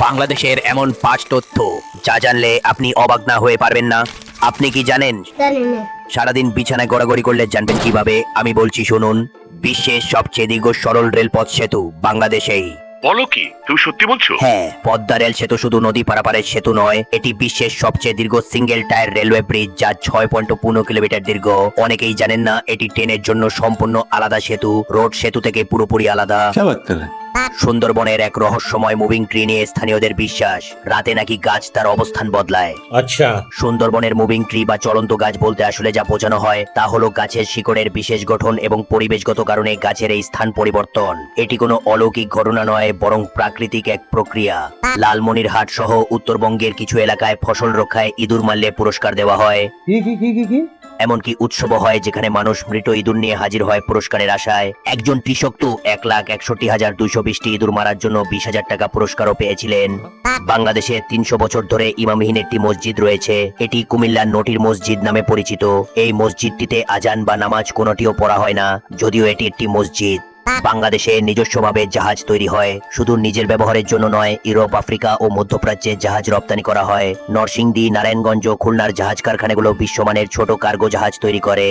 বাংলাদেশের এমন 5 তথ্য যা জানলে আপনি অবাক না হয়ে পারবেন না। আপনি কি জানেন জানি না। সারাদিন বিছানায় গড়াগড়ি করলে জানবেন কিভাবে? আমি বলছি শুনুন। বিশ্বের সবচেয়ে দীর্ঘ সরল রেলপথ সেতু বাংলাদেশেই। বলো কি, তুমি সত্যি বলছো? হ্যাঁ, পদ্মা রেল সেতু শুধু নদী পারাপারের সেতু নয়, এটি বিশ্বের সবচেয়ে দীর্ঘ সিঙ্গেল টায়ার রেলওয়ে ব্রিজ, যা 6.15 কিলোমিটার দীর্ঘ। অনেকেই জানেন না এটি ট্রেনের জন্য সম্পূর্ণ আলাদা সেতু, রোড সেতু থেকে পুরোপুরি আলাদা। क्या बात कर रहे हैं? সুন্দরবনের এক রহস্যময় মুভিং ট্রি নিয়ে স্থানীয়দের বিশ্বাস, রাতে নাকি গাছ তার অবস্থান বদলায়। अच्छा। সুন্দরবনের মুভিং ট্রি বা চলন্ত গাছ বলতে আসলে যা বোঝানো হয় তা হলো গাছের শিকড়ের বিশেষ গঠন এবং পরিবেশগত কারণে গাছের এই স্থান পরিবর্তন। এটি কোনো অলৌকিক ঘটনা নয়, বরং প্রাকৃতিক এক প্রক্রিয়া। লালমনিরহাট সহ উত্তরবঙ্গের কিছু এলাকায় ফসল রক্ষায় ইঁদুর মারলে পুরস্কার দেওয়া হয়। এমনকি উৎসব হয় যেখানে মানুষ মৃত ইঁদুর নিয়ে হাজির হয় পুরস্কারের আশায়। একজন কৃষক তো 1,61,220টি ইঁদুর মারার জন্য 20,000 টাকা পুরস্কারও পেয়েছিলেন। বাংলাদেশে 300 বছর ধরে ইমামহীন একটি মসজিদ রয়েছে। এটি কুমিল্লার নটির মসজিদ নামে পরিচিত। এই মসজিদটিতে আজান বা নামাজ কোনোটিও পড়া হয় না, যদিও এটি একটি মসজিদ। বাংলাদেশে নিজস্বভাবে জাহাজ তৈরি হয়, শুধু নিজের ব্যবহারের জন্য নয়, ইউরোপ, আফ্রিকা ও মধ্যপ্রাচ্যে জাহাজ রপ্তানি করা হয়। নরসিংদী, নারায়ণগঞ্জ, খুলনার জাহাজ কারখানাগুলো বিশ্বমানের ছোট কার্গো জাহাজ তৈরি করে।